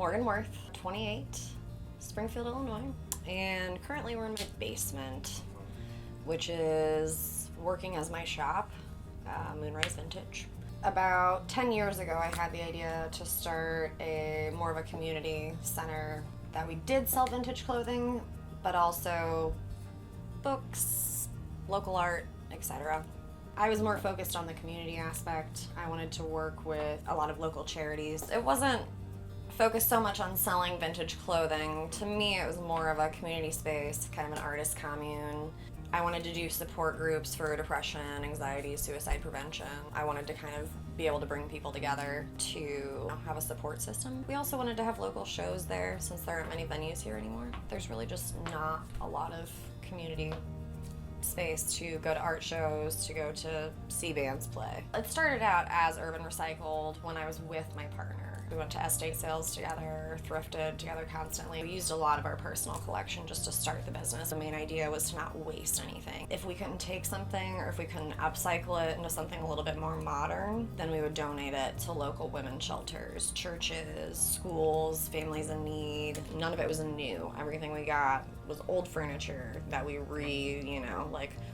Morgan Wirth, 28, Springfield, Illinois. And currently we're in my basement, which is working as my shop, Moonrise Vintage. About 10 years ago, I had the idea to start more of a community center that we did sell vintage clothing, but also books, local art, etc. I was more focused on the community aspect. I wanted to work with a lot of local charities. It wasn't focused so much on selling vintage clothing. To me, it was more of a community space, kind of an artist commune. I wanted to do support groups for depression, anxiety, suicide prevention. I wanted to kind of be able to bring people together to have a support system. We also wanted to have local shows there since there aren't many venues here anymore. There's really just not a lot of community space to go to art shows, to go to see bands play. It started out as Urban Recycled when I was with my partner. We went to estate sales together, thrifted together constantly. We used a lot of our personal collection just to start the business. The main idea was to not waste anything. If we couldn't take something or if we couldn't upcycle it into something a little bit more modern, then we would donate it to local women's shelters, churches, schools, families in need. None of it was new. Everything we got was old furniture that we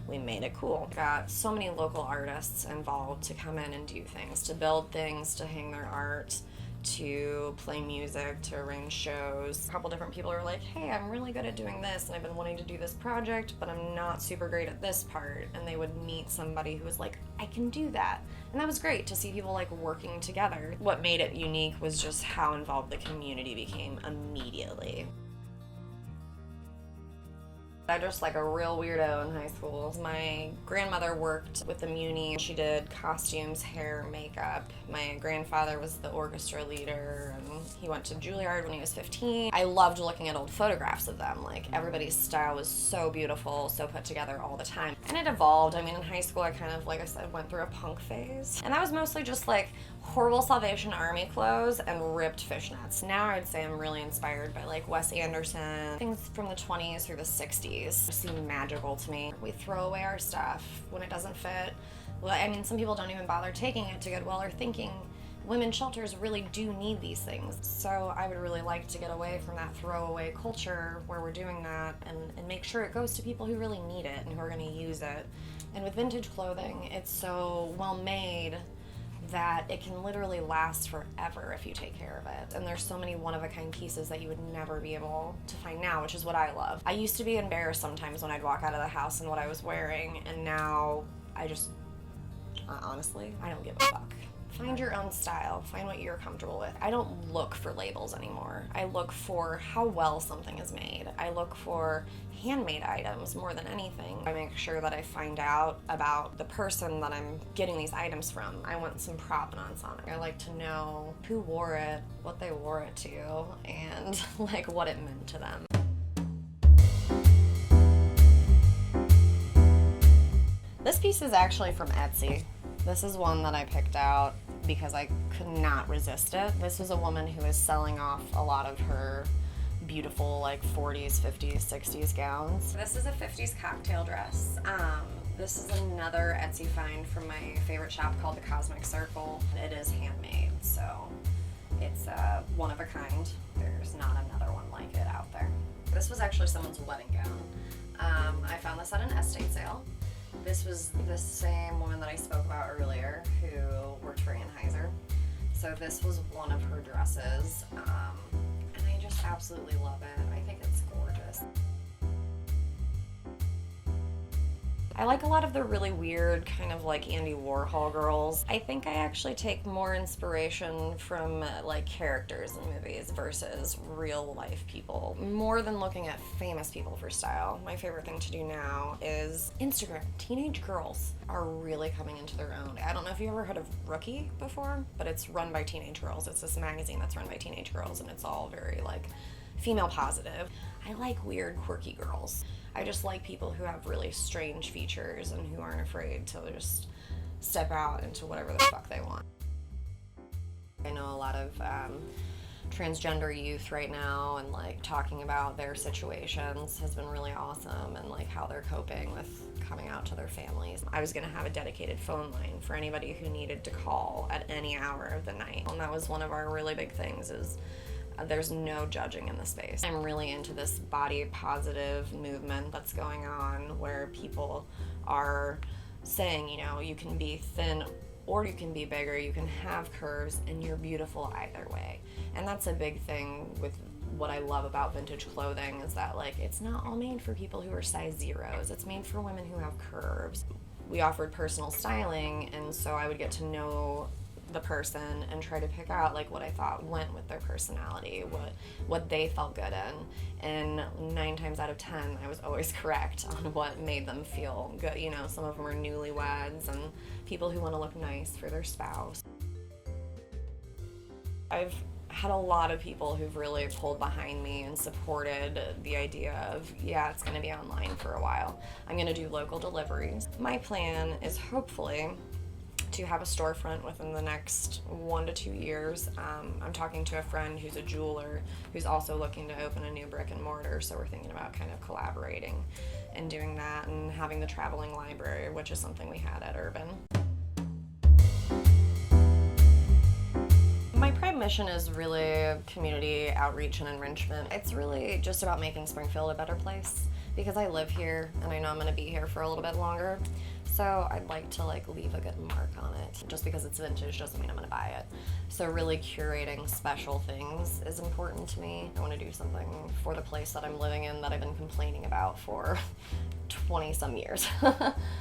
we made it cool. Got so many local artists involved to come in and do things, to build things, to hang their art, to play music, to arrange shows. A couple different people were like, hey, I'm really good at doing this and I've been wanting to do this project, but I'm not super great at this part. And they would meet somebody who was like, I can do that. And that was great to see people like working together. What made it unique was just how involved the community became immediately. I'm just like a real weirdo in high school. My grandmother worked with the Muni. She did costumes, hair, makeup. My grandfather was the orchestra leader, and he went to Juilliard when he was 15. I loved looking at old photographs of them. Like, everybody's style was so beautiful, so put together all the time. And it evolved. I mean, in high school, I kind of, like I said, went through a punk phase. And that was mostly just like horrible Salvation Army clothes and ripped fishnets. Now I would say I'm really inspired by like Wes Anderson, things from the 20s through the 60s seem magical to me. We throw away our stuff when it doesn't fit. Well, I mean, some people don't even bother taking it to Goodwill or thinking women's shelters really do need these things. So I would really like to get away from that throwaway culture where we're doing that and make sure it goes to people who really need it and who are going to use it. And with vintage clothing, it's so well made that it can literally last forever if you take care of it. And there's so many one-of-a-kind pieces that you would never be able to find now, which is what I love. I used to be embarrassed sometimes when I'd walk out of the house in what I was wearing, and now I just, honestly, I don't give a fuck. Find your own style. Find what you're comfortable with. I don't look for labels anymore. I look for how well something is made. I look for handmade items more than anything. I make sure that I find out about the person that I'm getting these items from. I want some provenance on it. I like to know who wore it, what they wore it to, and like what it meant to them. This piece is actually from Etsy. This is one that I picked out because I could not resist it. This was a woman who was selling off a lot of her beautiful like 40s, 50s, 60s gowns. This is a 50s cocktail dress. This is another Etsy find from my favorite shop called The Cosmic Circle. It is handmade, so it's one of a kind. There's not another one like it out there. This was actually someone's wedding gown. I found this at an estate sale. This was the same woman that I spoke about earlier who worked for Anheuser. So this was one of her dresses, and I just absolutely love it. I think it's gorgeous. I like a lot of the really weird kind of like Andy Warhol girls. I think I actually take more inspiration from like characters in movies versus real life people. More than looking at famous people for style, my favorite thing to do now is Instagram. Teenage girls are really coming into their own. I don't know if you ever heard of Rookie before, but it's run by teenage girls. It's this magazine that's run by teenage girls, and it's all very like female positive. I like weird, quirky girls. I just like people who have really strange features and who aren't afraid to just step out into whatever the fuck they want. I know a lot of transgender youth right now, and like talking about their situations has been really awesome, and like how they're coping with coming out to their families. I was gonna have a dedicated phone line for anybody who needed to call at any hour of the night, and that was one of our really big things is There's no judging in the space. I'm really into this body positive movement that's going on where people are saying, you know, you can be thin or you can be bigger, you can have curves, and you're beautiful either way. And that's a big thing with what I love about vintage clothing is that, like, it's not all made for people who are size zeros. It's made for women who have curves. We offered personal styling, and so I would get to know the person and try to pick out like what I thought went with their personality, what they felt good in. And 9 times out of 10, I was always correct on what made them feel good. You know, some of them are newlyweds and people who want to look nice for their spouse. I've had a lot of people who've really pulled behind me and supported the idea of, yeah, it's going to be online for a while. I'm going to do local deliveries. My plan is hopefully to have a storefront within the next 1 to 2 years. I'm talking to a friend who's a jeweler who's also looking to open a new brick and mortar, so we're thinking about kind of collaborating and doing that, and having the traveling library, which is something we had at Urban. My prime mission is really community outreach and enrichment. It's really just about making Springfield a better place, because I live here and I know I'm going to be here for a little bit longer. So I'd like to leave a good mark on it. Just because it's vintage doesn't mean I'm going to buy it. So really curating special things is important to me. I want to do something for the place that I'm living in that I've been complaining about for 20 some years.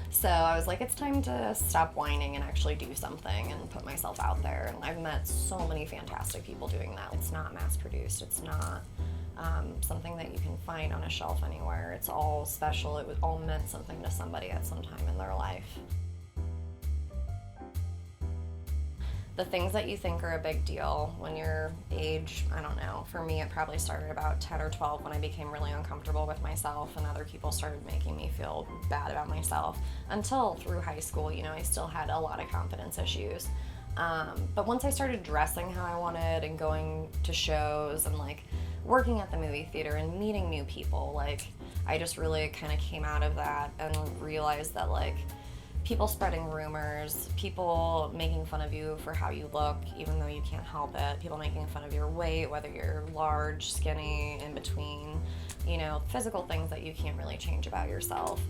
So I was like, it's time to stop whining and actually do something and put myself out there. And I've met so many fantastic people doing that. It's not mass produced. It's not something that you can find on a shelf anywhere. It's all special. It all meant something to somebody at some time in their life. The things that you think are a big deal when you're age, I don't know, for me it probably started about 10 or 12 when I became really uncomfortable with myself and other people started making me feel bad about myself. Until through high school, you know, I still had a lot of confidence issues. But once I started dressing how I wanted and going to shows and working at the movie theater and meeting new people, I just really kind of came out of that and realized that people spreading rumors, people making fun of you for how you look even though you can't help it, people making fun of your weight, whether you're large, skinny, in between, you know, physical things that you can't really change about yourself.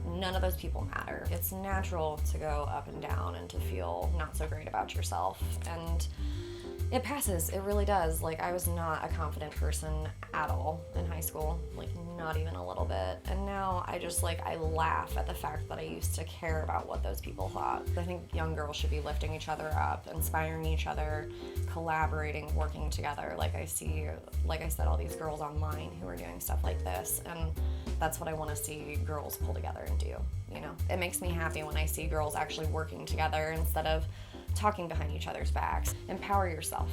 None of those people matter. It's natural to go up and down and to feel not so great about yourself, and it passes. It really does. I was not a confident person at all in high school, not even a little bit. And now I just I laugh at the fact that I used to care about what those people thought. I think young girls should be lifting each other up, inspiring each other, collaborating, working together. I see, like I said, all these girls online who are doing stuff like this, and that's what I want to see girls pull together and do, you know? It makes me happy when I see girls actually working together instead of talking behind each other's backs. Empower yourself.